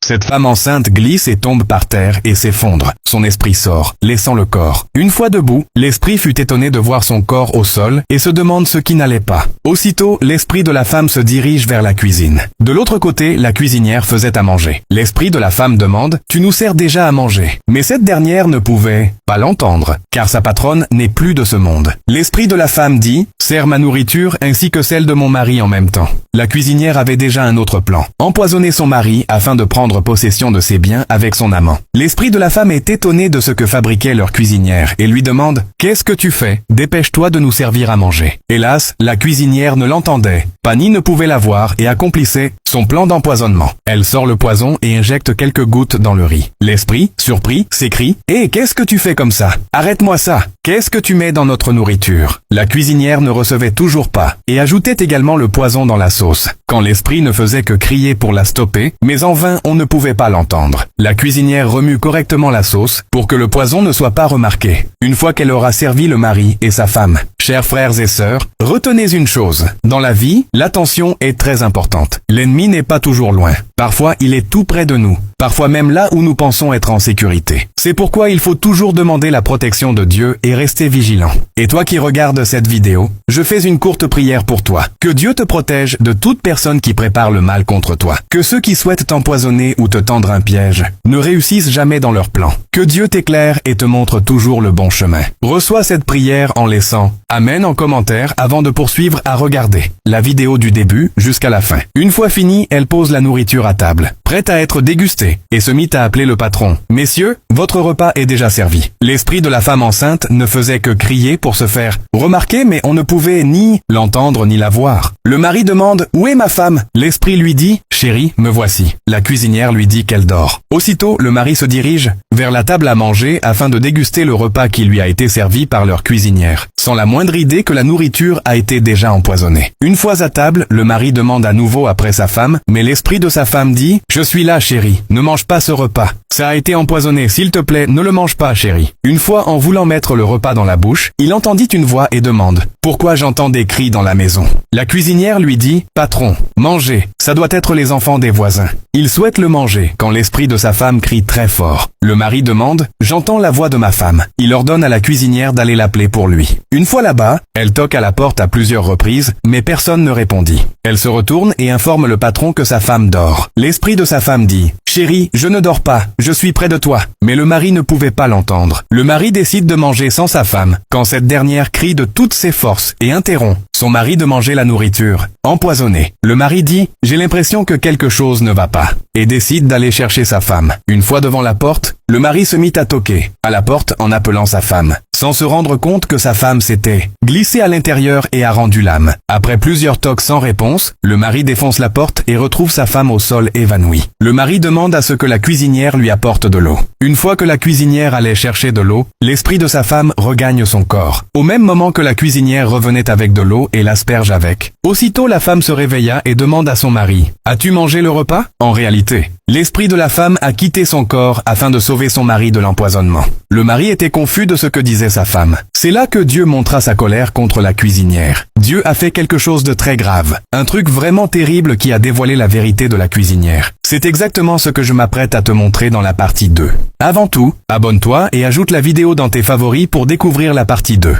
Cette femme enceinte glisse et tombe par terre et s'effondre. Son esprit sort, laissant le corps. Une fois debout, l'esprit fut étonné de voir son corps au sol et se demande ce qui n'allait pas. Aussitôt, l'esprit de la femme se dirige vers la cuisine. De l'autre côté, la cuisinière faisait à manger. L'esprit de la femme demande « Tu nous sers déjà à manger ». Mais cette dernière ne pouvait pas l'entendre, car sa patronne n'est plus de ce monde. L'esprit de la femme dit « Sers ma nourriture ainsi que celle de mon mari en même temps ». La cuisinière avait déjà un autre plan. Empoisonner son mari afin de prendre possession de ses biens avec son amant. L'esprit de la femme est étonné de ce que fabriquait leur cuisinière et lui demande « Qu'est-ce que tu fais? Dépêche-toi de nous servir à manger ». Hélas, la cuisinière ne l'entendait pas ni ne pouvait la voir et accomplissait son plan d'empoisonnement. Elle sort le poison et injecte quelques gouttes dans le riz. L'esprit, surpris, s'écrie « Hé, qu'est-ce que tu fais comme ça? Arrête-moi ça! Qu'est-ce que tu mets dans notre nourriture ?» La cuisinière ne recevait toujours pas et ajoutait également le poison dans la sauce. Quand l'esprit ne faisait que crier pour la stopper, mais en vain on ne pouvait pas l'entendre. La cuisinière remue correctement la sauce pour que le poison ne soit pas remarqué. Une fois qu'elle aura servi le mari et sa femme. Chers frères et sœurs, retenez une chose. Dans la vie, l'attention est très importante. L'ennemi n'est pas toujours loin. Parfois, il est tout près de nous. Parfois même là où nous pensons être en sécurité. C'est pourquoi il faut toujours demander la protection de Dieu et rester vigilant. Et toi qui regardes cette vidéo, je fais une courte prière pour toi. Que Dieu te protège de toute personne qui prépare le mal contre toi. Que ceux qui souhaitent t'empoisonner ou te tendre un piège ne réussissent jamais dans leur plan. Que Dieu t'éclaire et te montre toujours le bon chemin. Reçois cette prière en laissant Amen en commentaire avant de poursuivre à regarder la vidéo du début jusqu'à la fin. Une fois finie, elle pose la nourriture à table, prête à être dégustée, et se mit à appeler le patron. « Messieurs, votre repas est déjà servi. » L'esprit de la femme enceinte ne faisait que crier pour se faire remarquer, mais on ne pouvait ni l'entendre ni la voir. Le mari demande « Où est ma femme ?» L'esprit lui dit « Chérie, me voici. » La cuisinière lui dit qu'elle dort. Aussitôt, le mari se dirige vers la table à manger afin de déguster le repas qui lui a été servi par leur cuisinière, sans la moindre idée que la nourriture a été déjà empoisonnée. Une fois à table, le mari demande à nouveau après sa femme, mais l'esprit de sa femme dit « Je suis là, chérie, ne mange pas ce repas. Ça a été empoisonné, s'il te plaît, ne le mange pas, chérie. » Une fois en voulant mettre le repas dans la bouche, il entendit une voix et demande « Pourquoi j'entends des cris dans la maison ?» La cuisinière lui dit « Patron, mangez, ça doit être les enfants des voisins. » Il souhaite le manger quand l'esprit de sa femme crie très fort. Le mari demande « J'entends la voix de ma femme. » Il ordonne à la cuisinière d'aller l'appeler pour lui. Une fois là-bas, elle toque à la porte à plusieurs reprises, mais personne ne répondit. Elle se retourne et informe le patron que sa femme dort. L'esprit de sa femme dit « Chérie, je ne dors pas, je suis près de toi. » Mais le mari ne pouvait pas l'entendre. Le mari décide de manger sans sa femme, quand cette dernière crie de toutes ses forces et interrompt son mari de manger la nourriture empoisonnée. Le mari dit « J'ai l'impression que quelque chose ne va pas » et décide d'aller chercher sa femme. Une fois devant la porte, le mari se mit à toquer à la porte en appelant sa femme, sans se rendre compte que sa femme s'était glissée à l'intérieur et a rendu l'âme. Après plusieurs tocs sans réponse, le mari défonce la porte et retrouve sa femme au sol évanouie. Le mari demande à ce que la cuisinière lui apporte de l'eau. Une fois que la cuisinière allait chercher de l'eau, l'esprit de sa femme regagne son corps. Au même moment que la cuisinière revenait avec de l'eau et l'asperge avec. Aussitôt la femme se réveilla et demande à son mari « As-tu mangé le repas ?» En réalité, l'esprit de la femme a quitté son corps afin de sauver son mari de l'empoisonnement. Le mari était confus de ce que disait sa femme. C'est là que Dieu montra sa colère contre la cuisinière. Dieu a fait quelque chose de très grave. Un truc vraiment terrible qui a dévoilé la vérité de la cuisinière. C'est exactement ce que je m'apprête à te montrer dans la partie 2. Avant tout, abonne-toi et ajoute la vidéo dans tes favoris pour découvrir la partie 2.